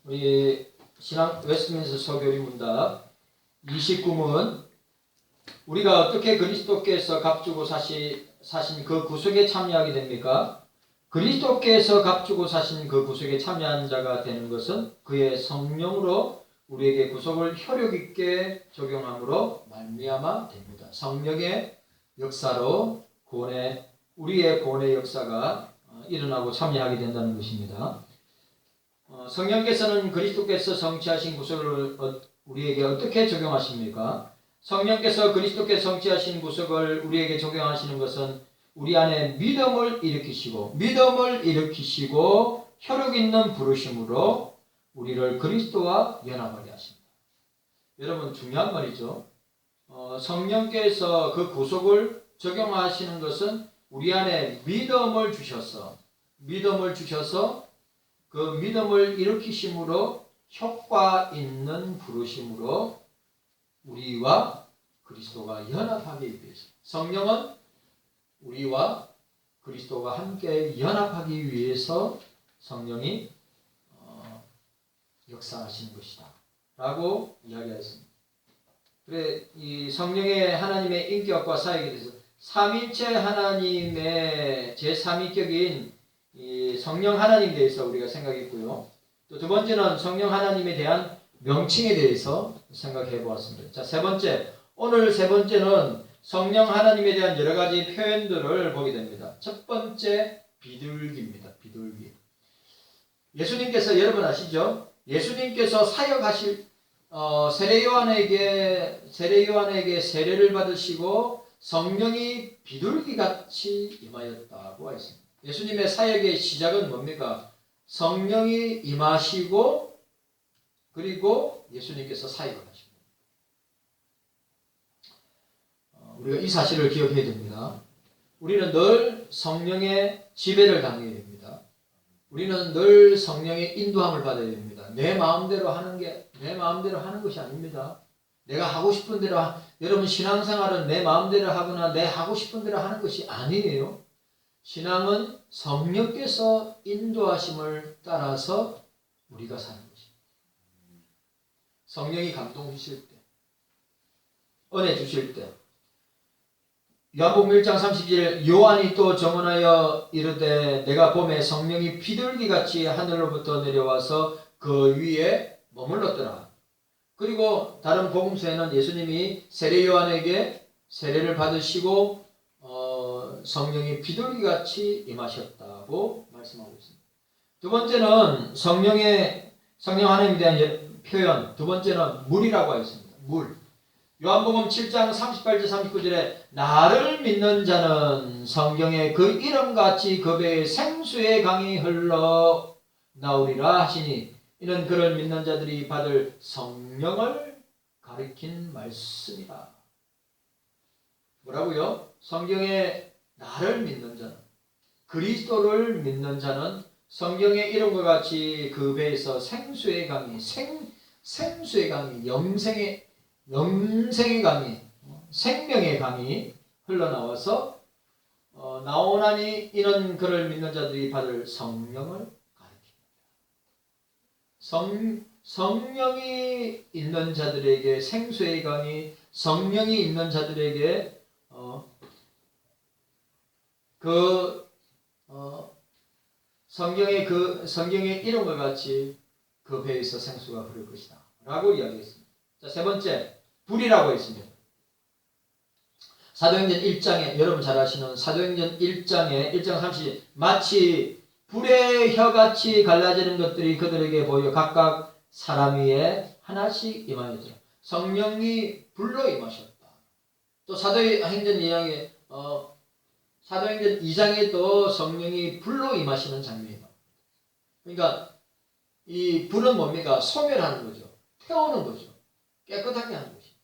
우리 신앙 웨스트민스터 서교리 문답 29문 우리가 어떻게 그리스도께서 값주고 사신 그 구속에 참여하게 됩니까? 그리스도께서 값주고 사신 그 구속에 참여한 자가 되는 것은 그의 성령으로 우리에게 구속을 효력 있게 적용함으로 말미암아 됩니다. 성령의 역사로 우리의 구원의 역사가 일어나고 참여하게 된다는 것입니다. 성령께서는 그리스도께서 성취하신 구속을 우리에게 어떻게 적용하십니까? 성령께서 그리스도께서 성취하신 구속을 우리에게 적용하시는 것은 우리 안에 믿음을 일으키시고 혈육 있는 부르심으로 우리를 그리스도와 연합하게 하십니다. 여러분 중요한 말이죠. 성령께서 그 구속을 적용하시는 것은 우리 안에 믿음을 주셔서 그 믿음을 일으키심으로 효과 있는 부르심으로 우리와 그리스도가 연합하기 위해서 성령은 우리와 그리스도가 함께 연합하기 위해서 성령이 역사하시는 것이다 라고 이야기했습니다. 그래 이 성령의 하나님의 인격과 사역에 대해서 삼위일체 하나님의 제3위격인 이 성령 하나님에 대해서 우리가 생각했고요. 또 두 번째는 성령 하나님에 대한 명칭에 대해서 생각해 보았습니다. 자, 오늘 세 번째는 성령 하나님에 대한 여러 가지 표현들을 보게 됩니다. 첫 번째, 비둘기입니다. 비둘기. 예수님께서 여러분 아시죠? 예수님께서 사역하실 세례 요한에게 세례를 받으시고 성령이 비둘기같이 임하였다고 했습니다. 예수님의 사역의 시작은 뭡니까? 성령이 임하시고 그리고 예수님께서 사역을 하십니다. 우리가 이 사실을 기억해야 됩니다. 우리는 늘 성령의 지배를 당해야 됩니다. 우리는 늘 성령의 인도함을 받아야 됩니다. 내 마음대로 하는 것이 아닙니다. 내가 하고 싶은 대로 여러분 신앙생활은 내 마음대로 하거나 내 하고 싶은 대로 하는 것이 아니에요. 신앙은 성령께서 인도하심을 따라서 우리가 사는 것입니다. 성령이 감동 주실 때, 은혜 주실 때, 요한복음 1장 30절 요한이 또 정언하여 이르되 내가 보매 성령이 비둘기같이 하늘로부터 내려와서 그 위에 머물렀더라. 그리고 다른 복음서에는 예수님이 세례 요한에게 세례를 받으시고 성령이 비둘기같이 임하셨다고 말씀하고 있습니다. 두 번째는 성령 하나님에 대한 표현, 두 번째는 물이라고 하였습니다. 물. 요한복음 7장 38절 39절에 나를 믿는 자는 성경에 그 이름같이 그 배에 생수의 강이 흘러 나오리라 하시니 이는 그를 믿는 자들이 받을 성령을 가리킨 말씀이다. 뭐라고요? 성경에 나를 믿는 자는, 그리스도를 믿는 자는 성경의 이름과 같이 그 배에서 생수의 강이, 생수의 강이, 영생의 강이, 생명의 강이 흘러나와서 나오나니 이는 그를 믿는 자들이 받을 성령을 가리킵니다. 성령이 있는 자들에게 생수의 강이, 성령이 있는 자들에게 성경의 이름과 같이 그 배에서 생수가 흐를 것이다 라고 이야기했습니다. 자, 세 번째, 불이라고 했습니다. 사도행전 1장에 여러분 잘 아시는 사도행전 1장에 1장 30절 마치 불의 혀같이 갈라지는 것들이 그들에게 보여 각각 사람 위에 하나씩 임하였더라. 성령이 불로 임하셨다. 또 사도행전 2장에도 성령이 불로 임하시는 장면이 나옵니다. 그러니까 이 불은 뭡니까? 소멸하는 거죠. 태우는 거죠. 깨끗하게 하는 것입니다.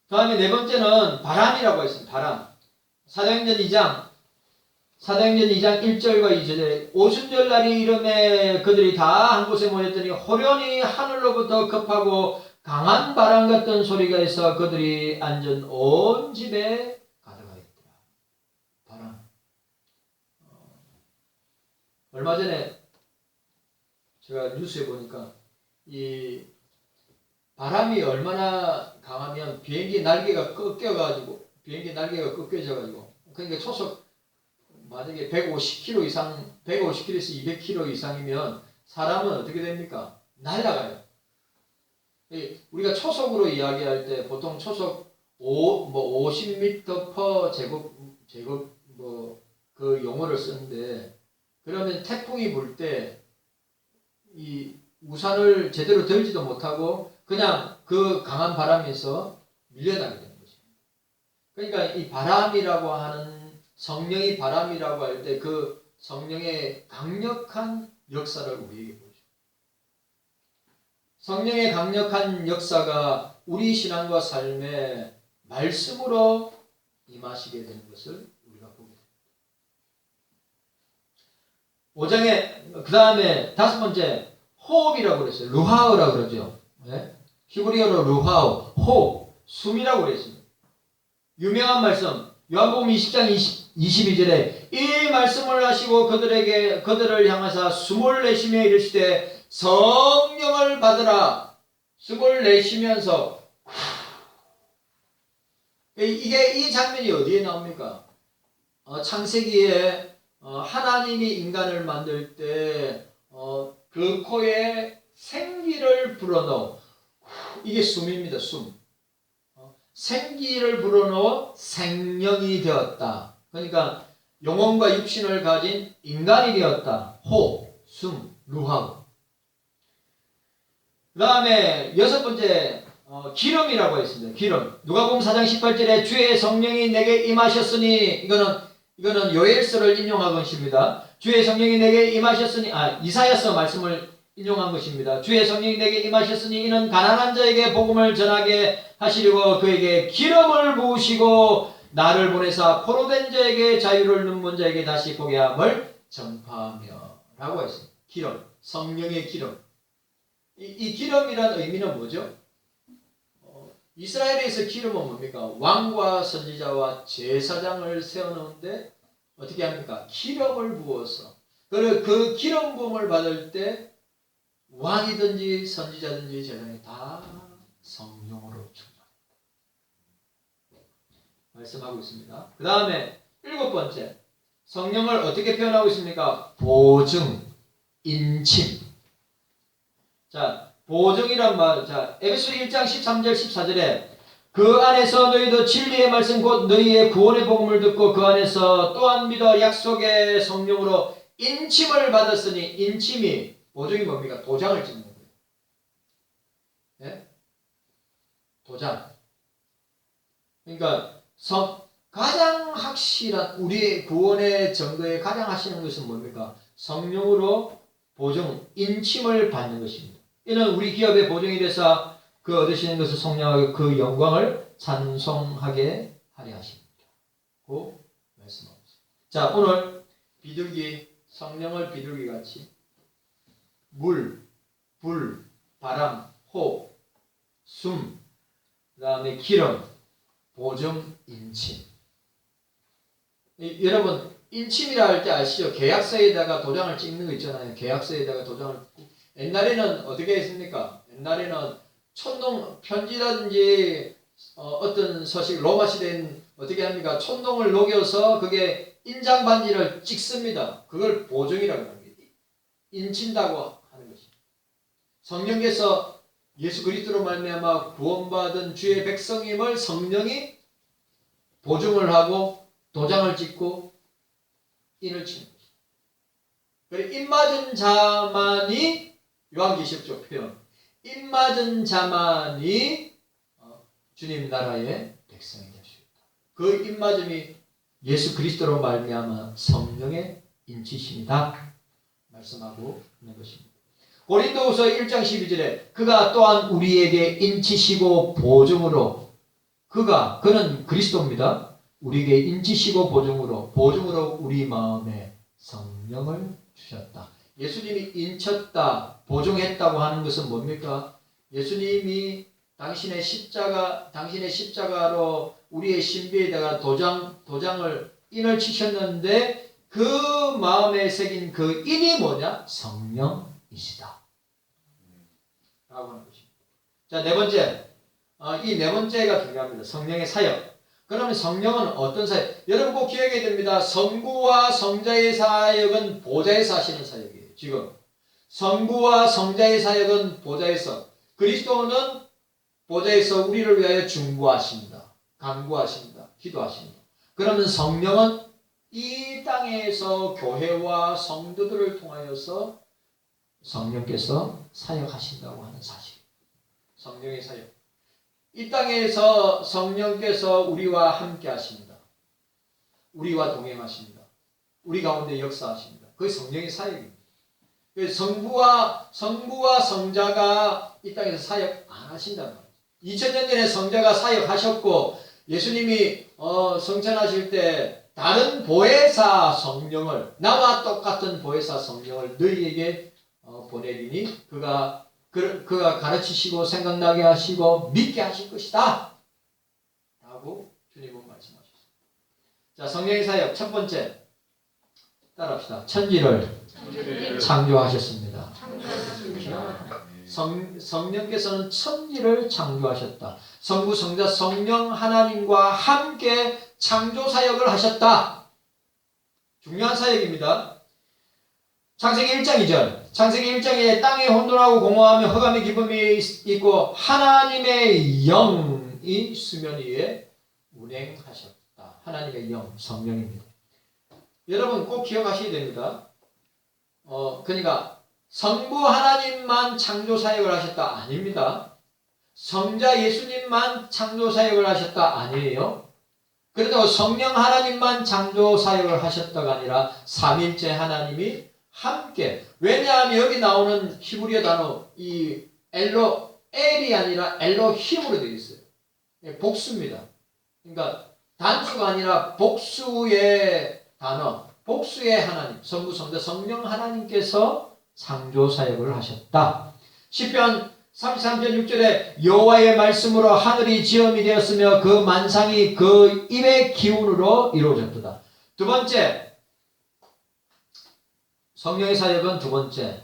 다음에 네 번째는 바람이라고 했습니다. 바람. 사도행전 2장 1절과 2절에 오순절날이 이름에 그들이 다 한 곳에 모였더니 호련히 하늘로부터 급하고 강한 바람 같은 소리가 있어 그들이 앉은 온 집에 가득하였더라. 바람. 얼마 전에 제가 뉴스에 보니까 이 바람이 얼마나 강하면 비행기 날개가 꺾여가지고 그러니까 초속 만약에 150km 이상 150km에서 200km 이상이면 사람은 어떻게 됩니까? 날아가요. 우리가 초속으로 이야기할 때 보통 초속 50m per 제곱 그 용어를 쓰는데, 그러면 태풍이 불 때 이 우산을 제대로 들지도 못하고 그냥 그 강한 바람에서 밀려나게 되는 것입니다. 그러니까 이 바람이라고 하는, 성령이 바람이라고 할 때 그 성령의 강력한 역사를 우리에게 보여줍니다. 성령의 강력한 역사가 우리 신앙과 삶에 말씀으로 임하시게 되는 것을 우리가 보게 됩니다. 5장에 그 다음에 5번째 호흡이라고 그랬어요. 루하우라고 그러죠. 네? 히브리어로 루하우, 호흡, 숨이라고 그랬습니다. 유명한 말씀 요한복음 20장 22절에 이 말씀을 하시고 그들을 향하사 숨을 내쉬며 이르시되 성령을 받으라. 숨을 내쉬면서 이 장면이 어디에 나옵니까? 창세기에 하나님이 인간을 만들 때 그 코에 생기를 불어넣어, 이게 숨입니다. 숨. 생기를 불어넣어 생명이 되었다. 그러니까 영혼과 육신을 가진 인간이 되었다. 호, 숨, 루하우. 그 다음에 6번째 기름이라고 했습니다. 기름. 누가복음 4장 18절에 주의 성령이 내게 임하셨으니, 이거는 요엘서를 인용한 것입니다. 주의 성령이 내게 임하셨으니, 이사야서 말씀을 인용한 것입니다. 주의 성령이 내게 임하셨으니 이는 가난한 자에게 복음을 전하게 하시려고 그에게 기름을 부으시고 나를 보내사 포로된 자에게 자유를 눈먼 자에게 다시 보게 함을 전파하며 라고 했습니다. 기름, 성령의 기름. 이 기름이란 의미는 뭐죠? 이스라엘에서 기름은 뭡니까? 왕과 선지자와 제사장을 세워놓는데 어떻게 합니까? 기름을 부어서, 그 기름 부음을 받을 때 왕이든지 선지자든지 제사장이 다 성령으로 충만합니다. 말씀하고 있습니다. 그 다음에 7번째 성령을 어떻게 표현하고 있습니까? 보증, 인침. 자, 보증이란 말, 에베소 1장 13절 14절에 그 안에서 너희도 진리의 말씀 곧 너희의 구원의 복음을 듣고 그 안에서 또한 믿어 약속의 성령으로 인침을 받았으니, 인침이 보증이 뭡니까? 도장을 찍는 거예요. 네? 도장. 그러니까 가장 확실한 우리의 구원의 증거에 가장 확실한 것은 뭡니까? 성령으로 보증, 인침을 받는 것입니다. 이는 우리 기업의 보증이 돼서 그 얻으시는 것을 성령하고 그 영광을 찬송하게 하려 하십니다. 고 말씀하고 있습니다. 자, 오늘 비둘기, 성령을 비둘기같이 물, 불, 바람, 호, 숨, 그 다음에 기름, 보증, 인침. 여러분 인침이라 할 때 아시죠? 계약서에다가 도장을 찍는 거 있잖아요. 계약서에다가 도장을. 옛날에는 어떻게 했습니까? 옛날에는 촌농 편지라든지 어떤 서식, 로마 시대엔 어떻게 합니까? 촌농을 녹여서 그게 인장 반지를 찍습니다. 그걸 보증이라고 합니다. 인친다고 하는 것입니다. 성령께서 예수 그리스도로 말미암아 구원받은 주의 백성임을 성령이 보증을 하고 도장을 찍고 인을 치는 것입니다. 그리고 입맞은 자만이, 요한계시록 표현, 입맞은 자만이 주님 나라의 백성이 될 수 있다. 그 입맞음이 예수 그리스도로 말미암아 성령의 인치심이다 말씀하고 있는 것입니다. 고린도후서 1장 12절에 그가 또한 우리에게 인치시고 보증으로, 그는 그리스도입니다. 우리에게 인치시고 보증으로 우리 마음에 성령을 주셨다. 예수님이 인쳤다, 보증했다고 하는 것은 뭡니까? 예수님이 당신의 십자가로 우리의 신비에다가 도장을 인을 치셨는데 그 마음에 새긴 그 인이 뭐냐? 성령, 성령이시다. 라고 하는 것입니다. 자, 네 번째. 이 네 번째가 중요합니다. 성령의 사역. 그러면 성령은 어떤 사역? 여러분 꼭 기억해야 됩니다. 성부와 성자의 사역은 보좌에서 하시는 사역이에요. 지금 성부와 성자의 사역은 보좌에서, 그리스도는 보좌에서 우리를 위하여 중보하십니다. 간구하십니다. 기도하십니다. 그러면 성령은 이 땅에서 교회와 성도들을 통하여서 성령께서 사역하신다고 하는 사실. 성령의 사역. 이 땅에서 성령께서 우리와 함께 하십니다. 우리와 동행하십니다. 우리 가운데 역사하십니다. 그게 성령의 사역입니다. 성부와 성자가 이 땅에서 사역 안 하신다는 거예요. 2000년 전에 성자가 사역하셨고 예수님이 성천하실 때 다른 보혜사 성령을, 나와 똑같은 보혜사 성령을 너희에게 보내리니 그가 가르치시고 생각나게 하시고 믿게 하실 것이다 라고 주님은 말씀하셨습니다. 자, 성령의 사역 첫 번째 따라합시다. 천지를 창조하셨습니다. 성령께서는 천지를 창조하셨다. 성부, 성자, 성령 하나님과 함께 창조 사역을 하셨다. 중요한 사역입니다. 창세기 1장 2절. 창세기 1장에 땅이 혼돈하고 공허하며 흑암의 기쁨이 있고 하나님의 영이 수면 위에 운행하셨다. 하나님의 영, 성령입니다. 여러분 꼭 기억하셔야 됩니다. 그러니까 성부 하나님만 창조 사역을 하셨다 아닙니다. 성자 예수님만 창조 사역을 하셨다 아니에요. 그래도 성령 하나님만 창조 사역을 하셨다가 아니라 삼일째 하나님이 함께, 왜냐하면 여기 나오는 히브리어 단어 이 엘이 아니라 엘로힘으로 되어 있어요. 복수입니다. 그러니까 단수가 아니라 복수의 단어, 복수의 하나님, 성부, 성자, 성령 하나님께서 창조 사역을 하셨다. 시편 33편 6절에 여호와의 말씀으로 하늘이 지음이 되었으며 그 만상이 그 입의 기운으로 이루어졌다. 두 번째, 성령의 사역은 두 번째,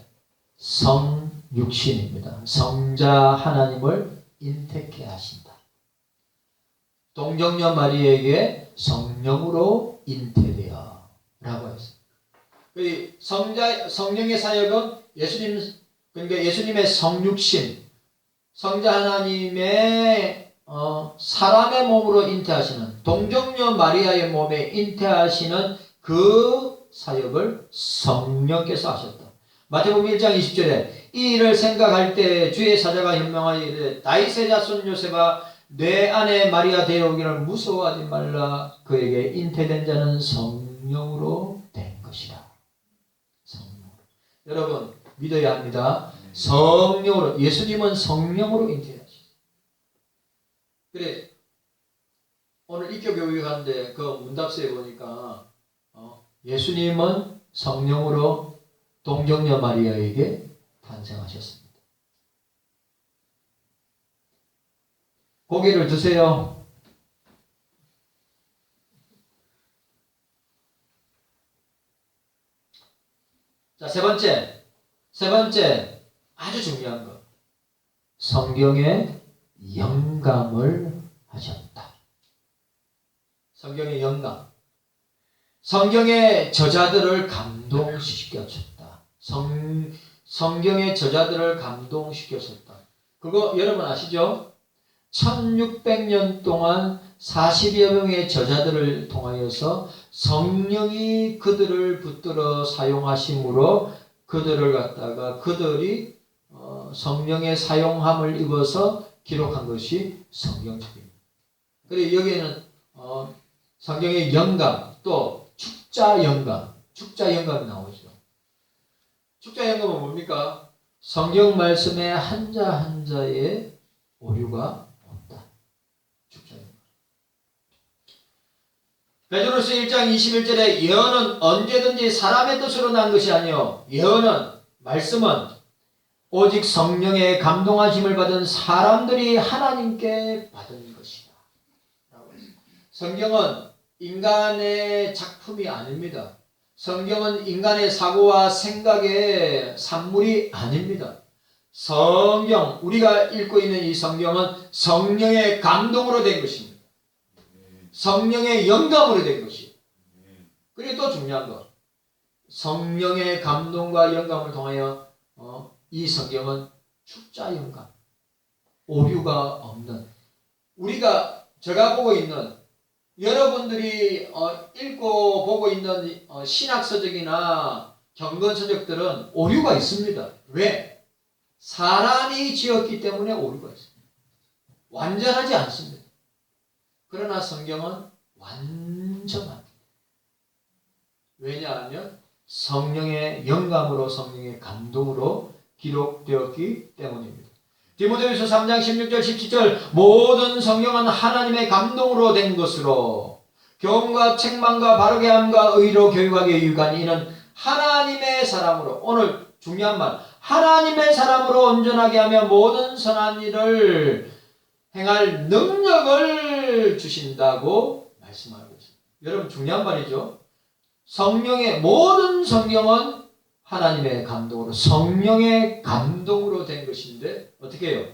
성육신입니다. 성자 하나님을 인택해 하신다. 동정녀 마리에게 성령으로 잉태되어 라고 했습니다. 성령의 사역은 그러니까 예수님의 성육신, 성자 하나님의 사람의 몸으로 잉태하시는, 동정녀 마리아의 몸에 잉태하시는 그 사역을 성령께서 하셨다. 마태복음 1장 20절에 이 일을 생각할 때 주의 사자가 현명하여 이르되 다윗의 자손 요셉아 내 아내 마리아 데려오기를 무서워하지 말라. 그에게 잉태된 자는 성령으로 된 것이다. 성령으로. 여러분 믿어야 합니다. 성령으로. 예수님은 성령으로 잉태하셨어요. 그래 오늘 입교교육 하는데 그 문답서에 보니까 예수님은 성령으로 동정녀 마리아에게 탄생하셨습니다. 고개를 드세요. 자, 세 번째 아주 중요한 것. 성경의 영감을 하셨다. 성경의 영감. 성경의 저자들을 감동시켰다. 성경의 저자들을 감동시켰었다. 그거 여러분 아시죠? 1600년 동안 40여 명의 저자들을 통하여서 성령이 그들을 붙들어 사용하심으로 그들이 성령의 사용함을 입어서 기록한 것이 성경책입니다. 그리고 여기에는 성경의 영감, 또 축자 영감이 나오죠. 축자 영감은 뭡니까? 성경 말씀의 한자 한자에 오류가 없다. 축자 영감. 베드로서 1장 21절에 예언은 언제든지 사람의 뜻으로 난 것이 아니요 예언은, 말씀은 오직 성령의 감동하심을 받은 사람들이 하나님께 받은 것이다. 성경은 인간의 작품이 아닙니다. 성경은 인간의 사고와 생각의 산물이 아닙니다. 성경, 우리가 읽고 있는 이 성경은 성령의 감동으로 된 것입니다. 성령의 영감으로 된 것이에요. 그리고 또 중요한 거, 성령의 감동과 영감을 통하여 이 성경은 축자 영감, 오류가 없는, 제가 보고 있는, 여러분들이 읽고 보고 있는 신학서적이나 경건서적들은 오류가 있습니다. 왜? 사람이 지었기 때문에 오류가 있습니다. 완전하지 않습니다. 그러나 성경은 완전합니다. 왜냐하면 성령의 영감으로, 성령의 감동으로 기록되었기 때문입니다. 디모데후서 3장 16절 17절 모든 성경은 하나님의 감동으로 된 것으로 교훈과 책망과 바르게 함과 의로 교육하기에 유익하니 이는 하나님의 사람으로, 오늘 중요한 말, 하나님의 사람으로 온전하게 하며 모든 선한 일을 행할 능력을 주신다고 말씀하고 있습니다. 여러분 중요한 말이죠. 모든 성경은 하나님의 감동으로, 성령의 감동으로 된 것인데 어떻게 해요?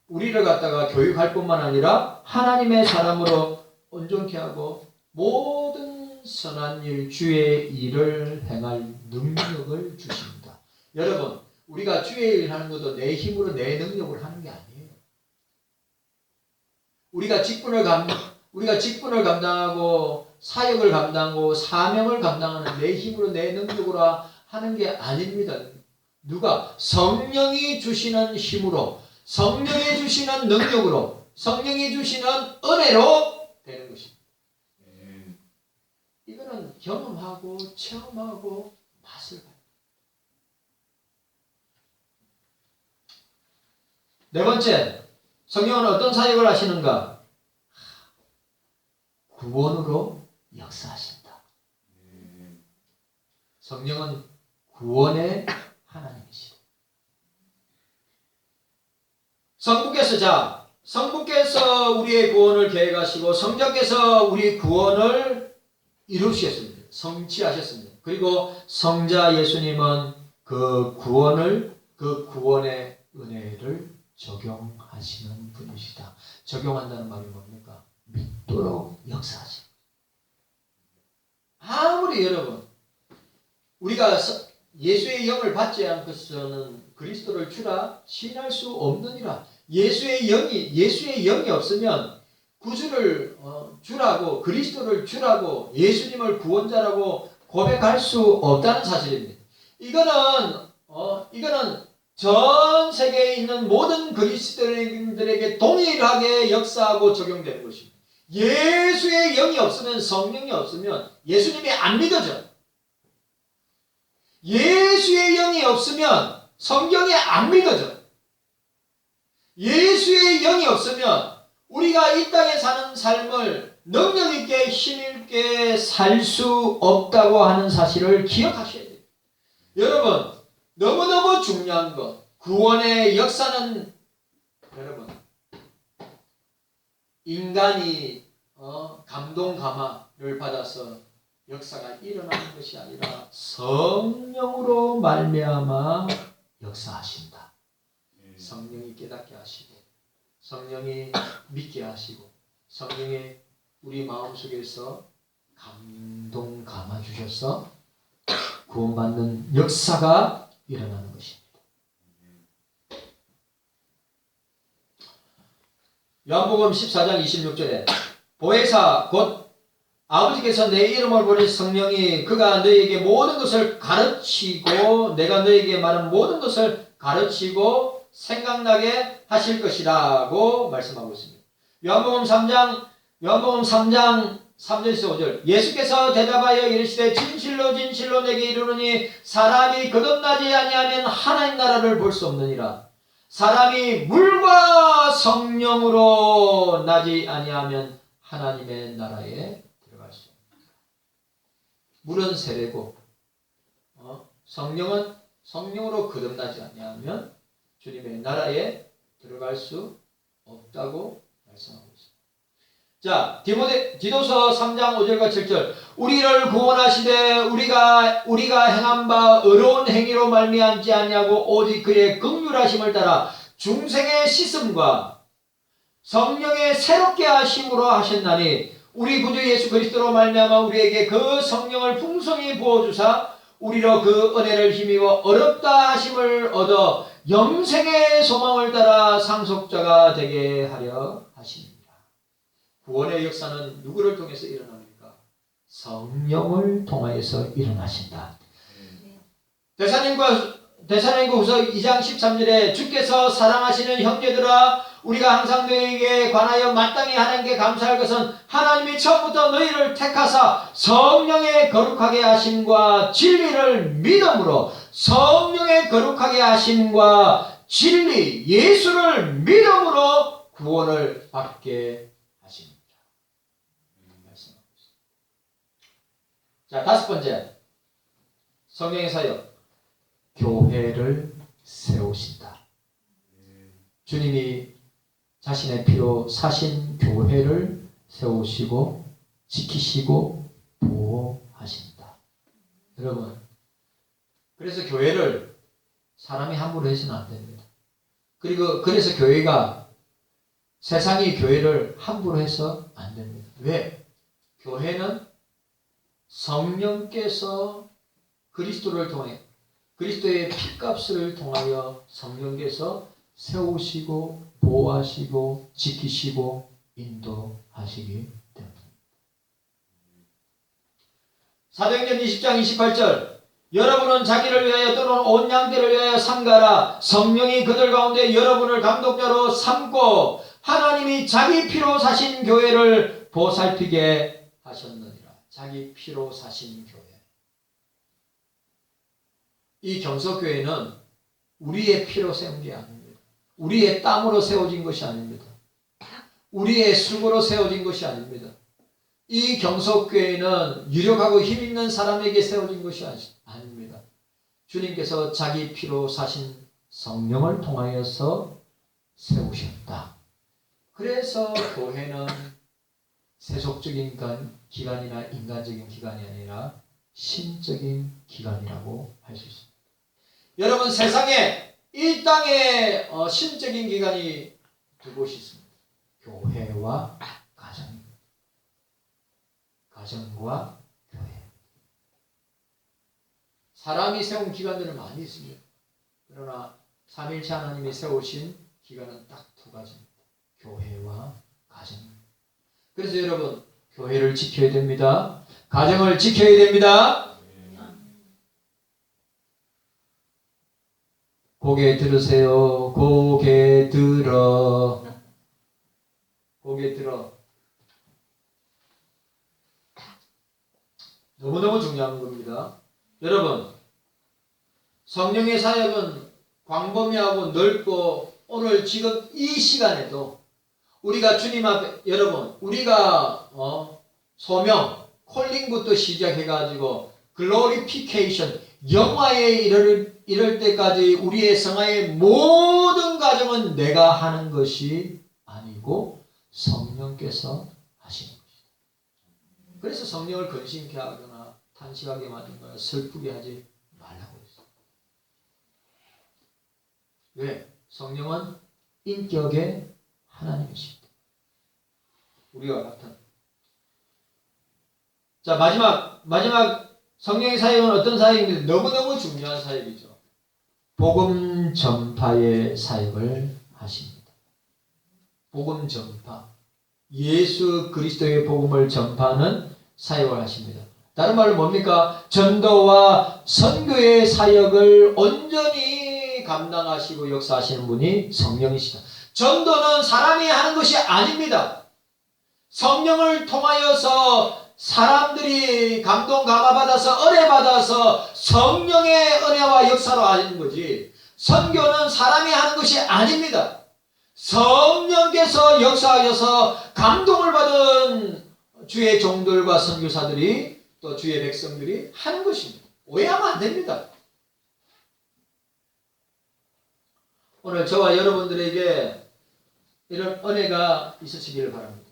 우리를 갖다가 교육할 뿐만 아니라 하나님의 사람으로 온전케 하고 모든 선한 일, 주의 일을 행할 능력을 주십니다. 여러분, 우리가 주의 일 하는 것도 내 힘으로, 내 능력으로 하는 게 아니에요. 우리가 직분을 감당하고 사역을 감당하고 사명을 감당하는 내 힘으로, 내 능력으로 하는 게 아닙니다. 누가? 성령이 주시는 힘으로, 성령이 주시는 능력으로, 성령이 주시는 은혜로 되는 것입니다. 이거는 경험하고 체험하고 맛을 봐요. 네 번째, 성령은 어떤 사역을 하시는가? 구원으로 역사하신다. 성령은 구원의 하나님이시다. 성부께서 우리의 구원을 계획하시고 성자께서 우리 구원을 이루셨습니다. 성취하셨습니다. 그리고 성자 예수님은 그 구원의 은혜를 적용하시는 분이시다. 적용한다는 말이 뭡니까? 믿도록 역사하십니다. 아무리 여러분 우리가 예수의 영을 받지 않고서는 그리스도를 주라 시인할 수 없느니라. 예수의 영이 없으면 구주를 주라고, 그리스도를 주라고, 예수님을 구원자라고 고백할 수 없다는 사실입니다. 이거는 전 세계에 있는 모든 그리스도인들에게 동일하게 역사하고 적용되는 것입니다. 예수의 영이 없으면, 성령이 없으면 예수님이 안 믿어져. 예수의 영이 없으면 성경이 안 믿어져. 예수의 영이 없으면 우리가 이 땅에 사는 삶을 능력 있게, 힘 있게 살 수 없다고 하는 사실을 기억하셔야 돼요. 여러분, 너무너무 중요한 것, 구원의 역사는 여러분 인간이 감동 감화를 받아서 역사가 일어나는 것이 아니라 성령으로 말미암아 역사하신다. 성령이 깨닫게 하시고, 성령이 믿게 하시고, 성령이 우리 마음속에서 감동 감아 주셔서 구원받는 역사가 일어나는 것입니다. 요한복음 14장 26절에 보혜사 곧 아버지께서 내 이름을 보내신 성령이 그가 너희에게 모든 것을 가르치고 내가 너희에게 말한 모든 것을 가르치고 생각나게 하실 것이라고 말씀하고 있습니다. 요한복음 3장 3절에서 5절 예수께서 대답하여 이르시되 진실로 진실로 내게 이르노니 사람이 거듭나지 아니하면 하나님 나라를 볼 수 없느니라. 사람이 물과 성령으로 나지 아니하면 하나님의 나라에 들어갈 수 없느니라. 물은 세례고 성령은 성령으로 거듭나지 아니하면 주님의 나라에 들어갈 수 없다고 말씀하고 있습니다. 자, 디도서 3장 5절과 7절. 우리를 구원하시되 우리가 행한 바 의로운 행위로 말미암지 아니하고 오직 그의 긍휼하심을 따라 중생의 씻음과 성령의 새롭게 하심으로 하셨나니 우리 구주 예수 그리스도로 말미암아 우리에게 그 성령을 풍성히 부어 주사 우리로 그 은혜를 힘입어 어렵다 하심을 얻어 영생의 소망을 따라 상속자가 되게 하려 하십니다. 구원의 역사는 누구를 통해서 일어납니까? 성령을 통하여서 일어나신다. 데살로니가후서 2장 13절에 주께서 사랑하시는 형제들아 우리가 항상 너희에게 관하여 마땅히 하나님께 감사할 것은 하나님이 처음부터 너희를 택하사 성령의 거룩하게 하심과 진리를 믿음으로 성령의 거룩하게 하심과 진리 예수를 믿음으로 구원을 받게 하십니다. 자, 다섯 번째 성령의 사역 교회를 세우신다. 주님이 자신의 피로 사신 교회를 세우시고 지키시고 보호하신다. 여러분, 그래서 교회를 사람이 함부로 해서는 안 됩니다. 그래서 교회가 세상이 교회를 함부로 해서 안 됩니다. 왜? 교회는 성령께서 그리스도를 통해 그리스도의 피값을 통하여 성령께서 세우시고 보호하시고 지키시고 인도하시기 때문입니다. 사도행전 20장 28절 여러분은 자기를 위하여 또는 온 양떼를 위하여 삼가라. 성령이 그들 가운데 여러분을 감독자로 삼고 하나님이 자기 피로 사신 교회를 보살피게 하셨느니라. 자기 피로 사신 교회. 이 경석교회는 우리의 피로 세운 게 아닙니다. 우리의 땀으로 세워진 것이 아닙니다. 우리의 수고로 세워진 것이 아닙니다. 이 경석교회는 유력하고 힘있는 사람에게 세워진 것이 아닙니다. 주님께서 자기 피로 사신 성령을 통하여서 세우셨다. 그래서 교회는 세속적인 기관이나 인간적인 기관이 아니라 신적인 기관이라고 할 수 있습니다. 여러분, 세상에 이 땅에 신적인 기관이 두 곳이 있습니다. 교회와 가정입니다. 가정과 교회. 사람이 세운 기관들은 많이 있습니다. 그러나 삼일체 하나님이 세우신 기관은 딱 두 가지입니다. 교회와 가정입니다. 그래서 여러분, 교회를 지켜야 됩니다. 가정을 지켜야 됩니다. 고개 들으세요. 고개 들어. 고개 들어. 너무너무 중요한 겁니다. 여러분, 성령의 사역은 광범위하고 넓고 오늘 지금 이 시간에도 우리가 주님 앞에 여러분 우리가 소명 콜링부터 시작해가지고 글로리피케이션 영화에 이럴 때까지 우리의 성화의 모든 과정은 내가 하는 것이 아니고 성령께서 하시는 것이다. 그래서 성령을 근심케 하거나 탄식하게 만들거나 슬프게 하지 말라고 했어요. 왜? 성령은 인격의 하나님이십니다. 우리와 같은. 자, 마지막 성령의 사역은 어떤 사역입니까? 너무너무 중요한 사역이죠. 복음 전파의 사역을 하십니다. 복음 전파. 예수 그리스도의 복음을 전파하는 사역을 하십니다. 다른 말로 뭡니까? 전도와 선교의 사역을 온전히 감당하시고 역사하시는 분이 성령이시다. 전도는 사람이 하는 것이 아닙니다. 성령을 통하여서 사람들이 감동 감화받아서 은혜받아서 성령의 은혜와 역사로 하는 거지 선교는 사람이 하는 것이 아닙니다. 성령께서 역사하셔서 감동을 받은 주의 종들과 선교사들이 또 주의 백성들이 하는 것입니다. 오해하면 안 됩니다. 오늘 저와 여러분들에게 이런 은혜가 있으시기를 바랍니다.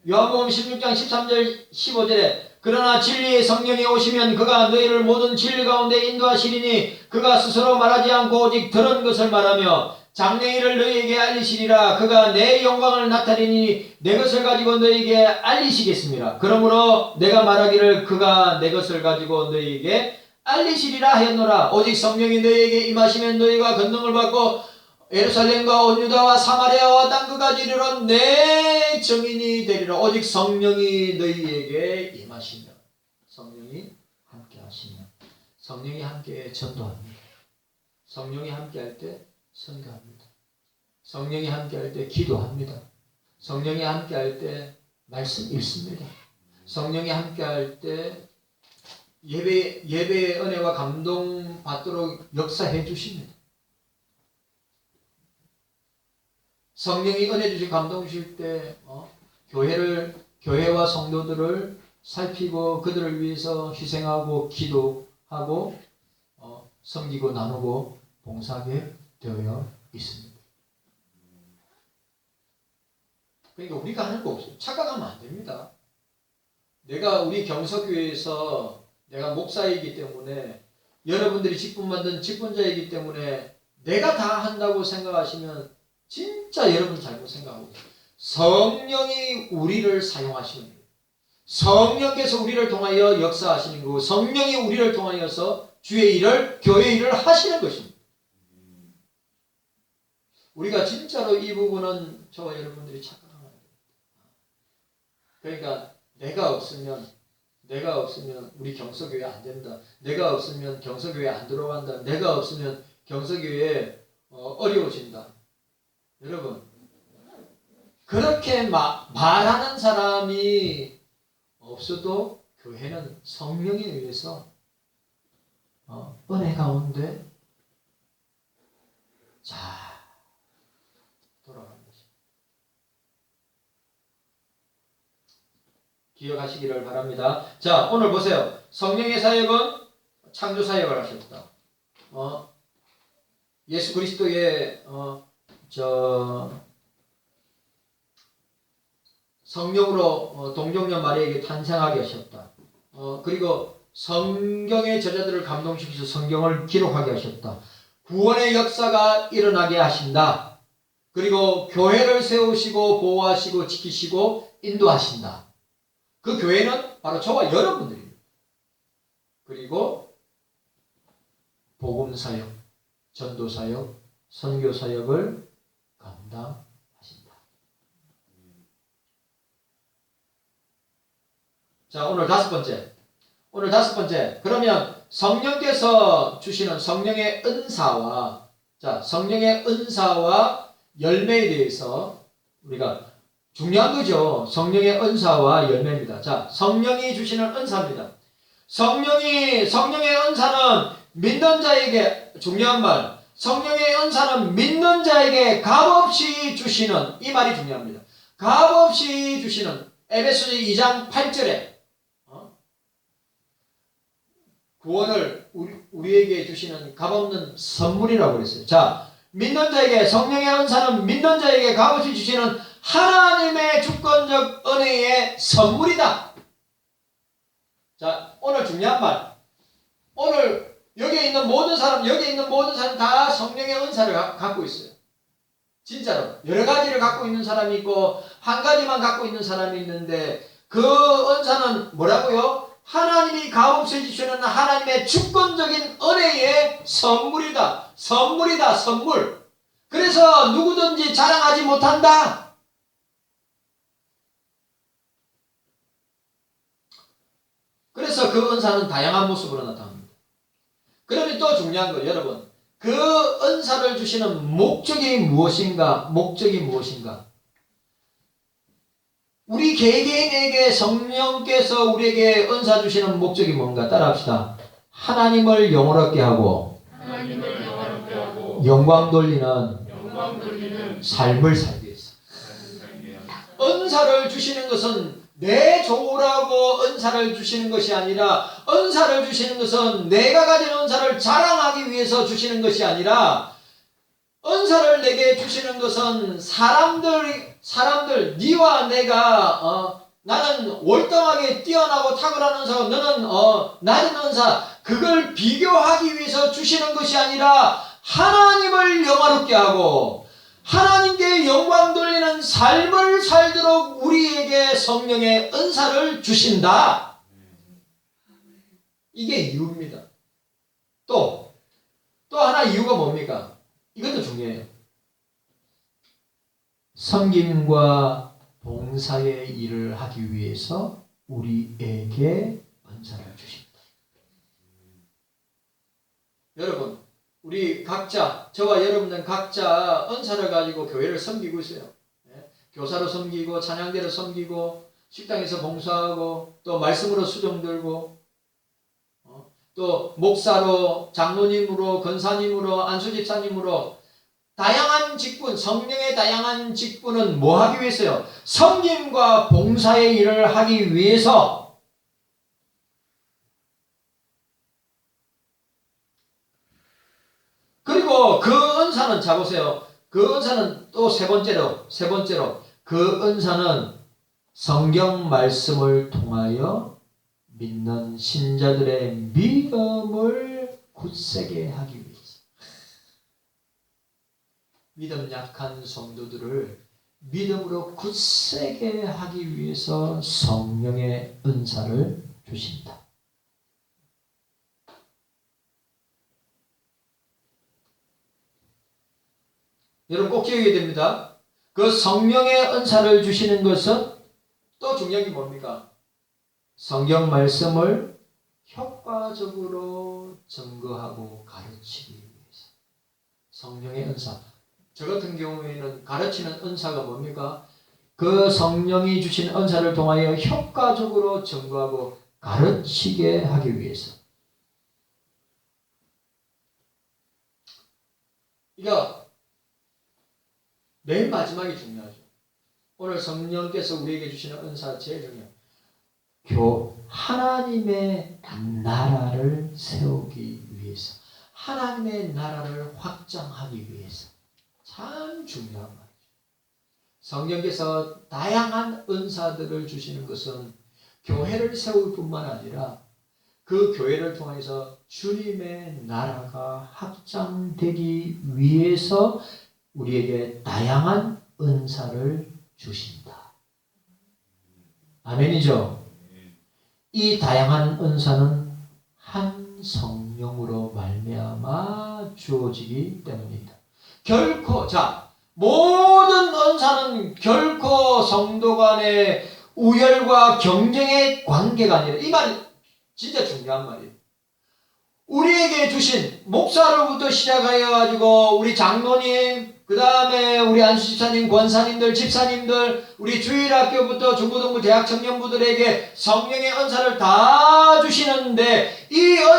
요한복음 16장 13절 15절에 그러나 진리의 성령이 오시면 그가 너희를 모든 진리 가운데 인도하시리니 그가 스스로 말하지 않고 오직 들은 것을 말하며 장래일을 너희에게 알리시리라. 그가 내 영광을 나타내니 내 것을 가지고 너희에게 알리시겠습니다. 그러므로 내가 말하기를 그가 내 것을 가지고 너희에게 알리시리라 하였노라. 오직 성령이 너희에게 임하시면 너희가 권능을 받고 예루살렘과 온 유다와 사마리아와 땅 끝까지 이르러 내 증인이 되리라. 오직 성령이 너희에게 임하시면, 성령이 함께 하시면, 성령이 함께 전도합니다. 성령이 함께 할 때 선교합니다. 성령이 함께 할 때 기도합니다. 성령이 함께 할 때 말씀 읽습니다. 성령이 함께 할 때 예배의 은혜와 감동 받도록 역사해 주십니다. 성령이 은혜 주시 감동 주실 때 교회와 성도들을 살피고 그들을 위해서 희생하고 기도하고 섬기고 나누고 봉사하게 되어 있습니다. 그러니까 우리가 하는 거 없어요. 착각하면 안 됩니다. 내가 우리 경서교회에서 내가 목사이기 때문에 여러분들이 직분 만든 직분자이기 때문에 내가 다 한다고 생각하시면 진짜 여러분 잘못 생각하고 성령이 우리를 사용하시는 거예요. 성령께서 우리를 통하여 역사하시는 거고 성령이 우리를 통하여서 주의 일을 교회 일을 하시는 것입니다. 우리가 진짜로 이 부분은 저와 여러분들이 착각하면 안 됩니다. 그러니까 내가 없으면 우리 경서교회 안 된다. 내가 없으면 경서교회 안 들어간다. 내가 없으면 경서교회 어려워진다. 여러분 그렇게 말하는 사람이 없어도 교회는 성령에 의해서 은혜 가운데 잘 돌아가는 것입니다. 기억하시기를 바랍니다. 자, 오늘 보세요. 성령의 사역은 창조 사역을 하셨다. 예수 그리스도의 성령으로 동정녀 마리아에게 탄생하게 하셨다. 그리고 성경의 저자들을 감동시키셔서 성경을 기록하게 하셨다. 구원의 역사가 일어나게 하신다. 그리고 교회를 세우시고 보호하시고 지키시고 인도하신다. 그 교회는 바로 저와 여러분들입니다. 그리고 복음사역, 전도사역, 선교사역을 감당하신다. 자, 오늘 다섯 번째. 그러면 성령께서 주시는 성령의 은사와 성령의 은사와 열매에 대해서 우리가 중요한 거죠. 성령의 은사와 열매입니다. 자, 성령이 주시는 은사입니다. 성령의 은사는 믿는 자에게 중요한 말. 성령의 은사는 믿는 자에게 값없이 주시는 이 말이 중요합니다. 값없이 주시는 에베소서 2장 8절에 구원을 우리에게 주시는 값없는 선물이라고 그랬어요. 자, 믿는 자에게 성령의 은사는 믿는 자에게 값없이 주시는 하나님의 주권적 은혜의 선물이다. 자, 오늘 중요한 말. 오늘 여기 있는 모든 사람 다 성령의 은사를 갖고 있어요. 진짜로. 여러 가지를 갖고 있는 사람이 있고 한 가지만 갖고 있는 사람이 있는데 그 은사는 뭐라고요? 하나님이 값없이 주시는 하나님의 주권적인 은혜의 선물이다. 선물. 그래서 누구든지 자랑하지 못한다. 그래서 그 은사는 다양한 모습으로 나타납니다. 그러면 또 중요한 거 여러분. 그 은사를 주시는 목적이 무엇인가? 우리 개개인에게 성령께서 우리에게 은사 주시는 목적이 뭔가? 따라합시다. 하나님을 영원롭게 하고 영광 돌리는 삶을 살기 위해서. 은사를 주시는 것은 내 좋으라고 은사를 주시는 것이 아니라 은사를 주시는 것은 내가 가진 은사를 자랑하기 위해서 주시는 것이 아니라 은사를 내게 주시는 것은 사람들 니와 내가 나는 월등하게 뛰어나고 탁월한 은사고 너는 낮은 은사 그걸 비교하기 위해서 주시는 것이 아니라 하나님을 영화롭게 하고 하나님께 영광 돌리는 삶을 살도록 우리에게 성령의 은사를 주신다. 이게 이유입니다. 또 하나 이유가 뭡니까? 이것도 중요해요. 섬김과 봉사의 일을 하기 위해서 우리에게 은사를 주십니다. 여러분, 우리 각자, 저와 여러분은 각자 은사를 가지고 교회를 섬기고 있어요. 교사로 섬기고, 찬양대로 섬기고, 식당에서 봉사하고, 또 말씀으로 수종 들고, 또 목사로, 장로님으로, 권사님으로, 안수집사님으로 다양한 직분, 성령의 다양한 직분은 뭐 하기 위해서요? 섬김과 봉사의 일을 하기 위해서. 그리고 그 은사는 자 보세요. 그 은사는 또 세 번째로 그 은사는 성경 말씀을 통하여 믿는 신자들의 믿음을 굳세게 하기 위해서. 믿음 약한 성도들을 믿음으로 굳세게 하기 위해서 성령의 은사를 주신다. 여러분 꼭 기억해야 됩니다. 그 성령의 은사를 주시는 것은 또 중요한 게 뭡니까? 성경 말씀을 효과적으로 증거하고 가르치기 위해서. 성령의 은사. 저 같은 경우에는 가르치는 은사가 뭡니까? 그 성령이 주신 은사를 통하여 효과적으로 증거하고 가르치게 하기 위해서. 이거 맨 마지막이 중요하죠. 오늘 성령께서 우리에게 주시는 은사 제일 중요해요. 하나님의 나라를 세우기 위해서, 하나님의 나라를 확장하기 위해서. 참 중요한 말이죠. 성령께서 다양한 은사들을 주시는 것은 교회를 세울 뿐만 아니라 그 교회를 통해서 주님의 나라가 확장되기 위해서 우리에게 다양한 은사를 주신다. 아멘이죠? 이 다양한 은사는 한 성령으로 말미암아 주어지기 때문이다. 결코 모든 은사는 결코 성도 간의 우열과 경쟁의 관계가 아니라, 이 말이 진짜 중요한 말이에요. 우리에게 주신 목사로부터 시작하여 가지고 우리 장로님, 그 다음에 우리 안수집사님, 권사님들, 집사님들, 우리 주일학교부터 중고등부, 대학 청년부들에게 성령의 은사를 다 주시는데 이 은사